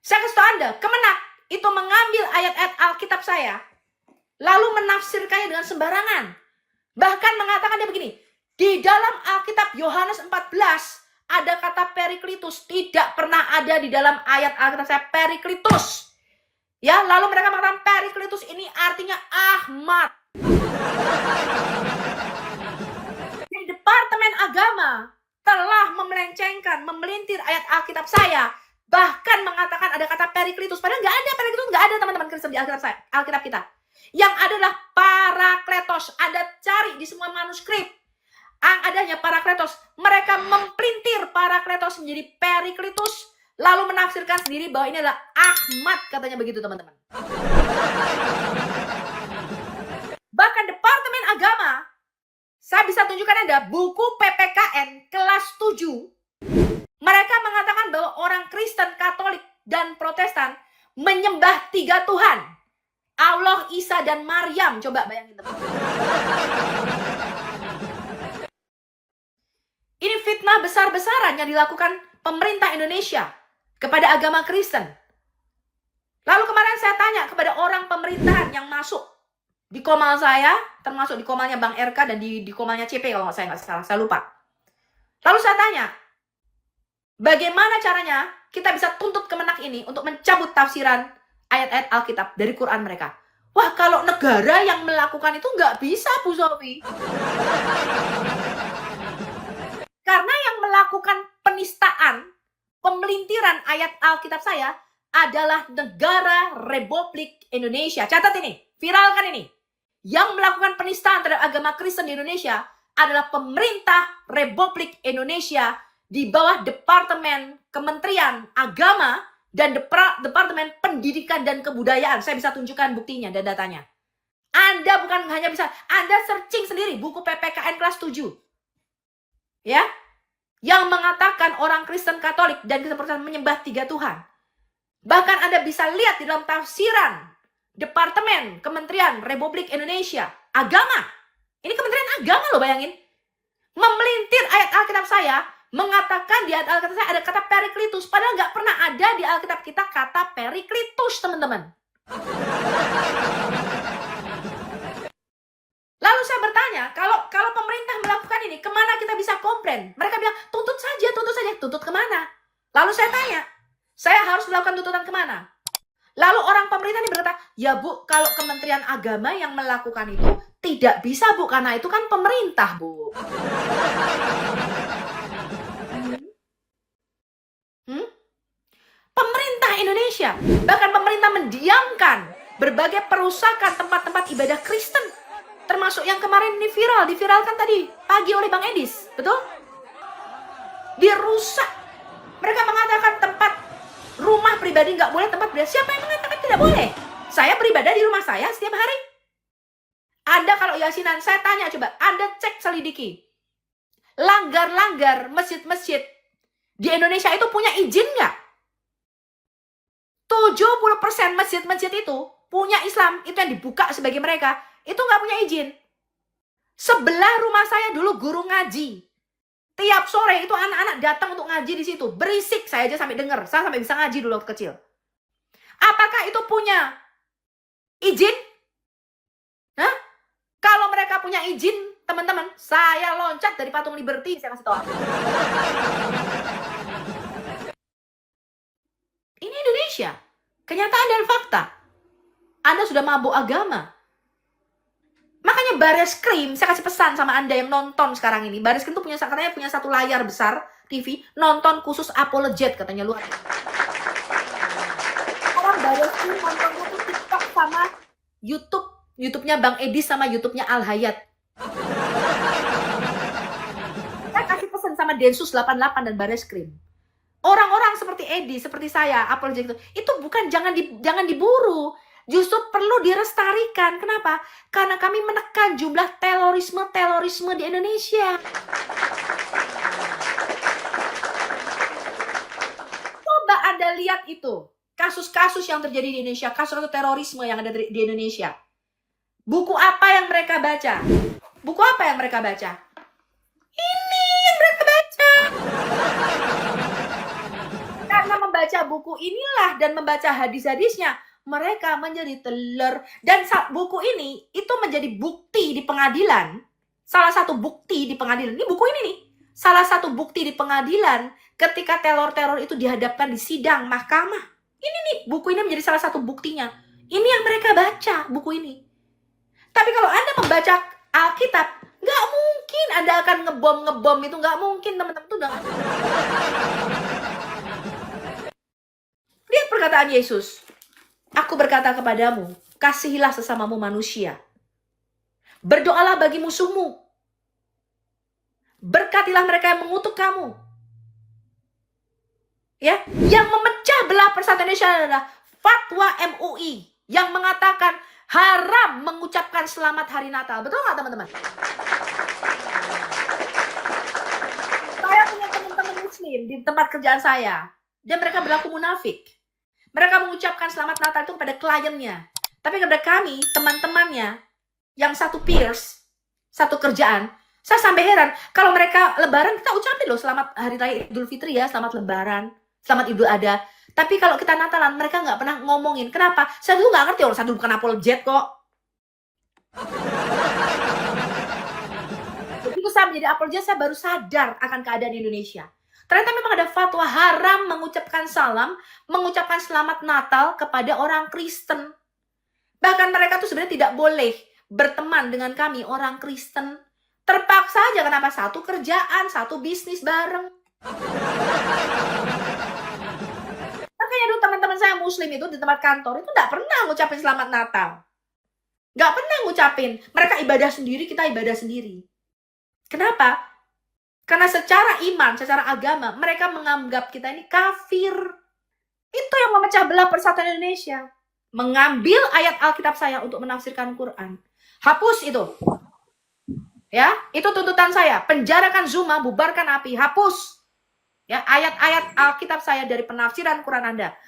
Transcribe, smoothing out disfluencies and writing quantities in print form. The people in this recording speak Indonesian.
Saya kasih tahu Anda, Kemenak itu mengambil ayat-ayat Alkitab saya, lalu menafsirkannya dengan sembarangan. Bahkan mengatakan dia begini, di dalam Alkitab Yohanes 14, ada kata Periklitus, tidak pernah ada di dalam ayat Alkitab saya Periklitus. Ya, lalu mereka mengatakan Periklitus ini artinya Ahmad. Di Departemen Agama telah memelencengkan, memelintir ayat Alkitab saya, bahkan mengatakan ada kata Periklitus. Padahal nggak ada Periklitus, nggak ada teman-teman Kristen di Alkitab saya, Alkitab kita. Yang adalah Parakletos. Anda cari di semua manuskrip. Ang adanya Parakletos. Mereka mempelintir Parakletos menjadi Periklitus, lalu menafsirkan sendiri bahwa ini adalah Ahmad, katanya begitu teman-teman. Bahkan Departemen Agama, saya bisa tunjukkan Anda buku PPKN kelas 7. Mereka mengatakan bahwa orang Kristen, Katolik, dan Protestan menyembah 3 Tuhan. Allah, Isa, dan Maryam. Coba bayangin teman-teman. Ini fitnah besar-besaran yang dilakukan pemerintah Indonesia kepada agama Kristen. Lalu kemarin saya tanya kepada orang pemerintahan yang masuk di komal saya, termasuk di komalnya Bang RK dan di komalnya CP kalau saya nggak salah, saya lupa. Lalu saya tanya, bagaimana caranya kita bisa tuntut Kemenak ini untuk mencabut tafsiran ayat-ayat Alkitab dari Quran mereka? Wah, kalau negara yang melakukan itu nggak bisa, Bu Sofi. Karena yang melakukan penistaan, pemelintiran ayat Alkitab saya adalah negara Republik Indonesia. Catat ini, viralkan ini. Yang melakukan penistaan terhadap agama Kristen di Indonesia adalah pemerintah Republik Indonesia di bawah Departemen Kementerian Agama dan Departemen Pendidikan dan Kebudayaan. Saya bisa tunjukkan buktinya dan datanya. Anda bukan hanya bisa, Anda searching sendiri buku PPKN kelas 7. Ya, yang mengatakan orang Kristen, Katolik, dan Kristen Protestan menyembah 3 Tuhan. Bahkan Anda bisa lihat di dalam tafsiran Departemen Kementerian Republik Indonesia Agama. Ini Kementerian Agama loh, bayangin. Memelintir ayat Alkitab saya, mengatakan di ayat Alkitab saya ada kata Periklitus, padahal nggak pernah ada di Alkitab kita kata Periklitus, teman-teman. Lalu saya bertanya, kalau pemerintah melakukan ini, kemana kita bisa komplain? Mereka bilang, tuntut saja, tuntut kemana? Lalu saya tanya, saya harus melakukan tuntutan kemana? Lalu orang pemerintah ini berkata, ya Bu, kalau Kementerian Agama yang melakukan itu, tidak bisa Bu, karena itu kan pemerintah Bu. Pemerintah Indonesia, bahkan pemerintah mendiamkan berbagai perusakan tempat-tempat ibadah Kristen. Termasuk yang kemarin ini diviralkan tadi pagi oleh Bang Edis, betul? Dirusak. Mereka mengatakan tempat rumah pribadi nggak boleh, tempat beribadah. Siapa yang mengatakan tidak boleh? Saya beribadah di rumah saya setiap hari. Anda kalau yasinan, saya tanya coba, Anda cek selidiki. Langgar-langgar masjid-masjid di Indonesia itu punya izin nggak? 70% masjid-masjid itu punya Islam, itu yang dibuka sebagai mereka. Itu nggak punya izin. Sebelah rumah saya dulu guru ngaji. Tiap sore itu anak-anak datang untuk ngaji di situ. Berisik, saya aja sampai dengar. Saya sampai bisa ngaji dulu waktu kecil. Apakah itu punya izin? Hah? Kalau mereka punya izin, teman-teman, saya loncat dari patung Liberty, saya kasih tahu. Ini Indonesia. Kenyataan dan fakta. Anda sudah mabuk agama. Makanya Bareskrim, saya kasih pesan sama Anda yang nonton sekarang ini. Bareskrim tuh katanya punya satu layar besar TV, nonton khusus apologet katanya, luar. Orang Bareskrim nontonnya tuh TikTok sama YouTube-nya Bang Edis sama YouTube-nya Al Hayat. Saya kasih pesan sama Densus 88 dan Bareskrim. Orang-orang seperti Edi, seperti saya, apologet itu bukan jangan diburu. Justru perlu direstarikan. Kenapa? Karena kami menekan jumlah terorisme di Indonesia. Coba Anda lihat itu. Kasus-kasus yang terjadi di Indonesia. Kasus terorisme yang ada di Indonesia. Buku apa yang mereka baca? Buku apa yang mereka baca? Ini yang mereka baca. Karena membaca membaca buku inilah dan membaca hadis-hadisnya, mereka menjadi telur. Dan buku ini itu menjadi bukti di pengadilan. Salah satu bukti di pengadilan. Ini buku ini nih. Salah satu bukti di pengadilan ketika teror-teror itu dihadapkan di sidang mahkamah. Ini nih, buku ini menjadi salah satu buktinya. Ini yang mereka baca, buku ini. Tapi kalau Anda membaca Alkitab, nggak mungkin Anda akan ngebom itu. Nggak mungkin, teman-teman. Itu udah nggak. Lihat perkataan Yesus. Aku berkata kepadamu, kasihilah sesamamu manusia. Berdoalah bagi musuhmu. Berkatilah mereka yang mengutuk kamu. Ya, yang memecah belah persatuan Indonesia adalah fatwa MUI yang mengatakan haram mengucapkan selamat hari Natal. Betul nggak, teman-teman? Saya punya teman-teman Muslim di tempat kerjaan saya, dan mereka berlaku munafik. Mereka mengucapkan selamat Natal itu kepada kliennya, tapi kepada kami, teman-temannya, yang satu peers, satu kerjaan, saya sampai heran. Kalau mereka Lebaran, kita ucapin loh selamat hari raya Idul Fitri ya, selamat Lebaran, selamat Idul Adha. Tapi kalau kita Natalan, mereka nggak pernah ngomongin. Kenapa? Saya dulu nggak ngerti, orang saya dulu bukan apologet kok. Begitu saya menjadi apologet, saya baru sadar akan keadaan Indonesia. Ternyata memang ada fatwa haram mengucapkan salam, mengucapkan selamat Natal kepada orang Kristen. Bahkan mereka tuh sebenarnya tidak boleh berteman dengan kami, orang Kristen. Terpaksa aja, kenapa? Satu kerjaan, satu bisnis bareng. Makanya dulu teman-teman saya Muslim itu di tempat kantor itu nggak pernah ngucapin selamat Natal. Nggak pernah ngucapin. Mereka ibadah sendiri, kita ibadah sendiri. Kenapa? Karena secara iman, secara agama, mereka menganggap kita ini kafir. Itu yang memecah belah persatuan Indonesia. Mengambil ayat Alkitab saya untuk menafsirkan Quran. Hapus itu. Ya, itu tuntutan saya. Penjarakan Zuma, bubarkan api, hapus. Ya, ayat-ayat Alkitab saya dari penafsiran Quran Anda.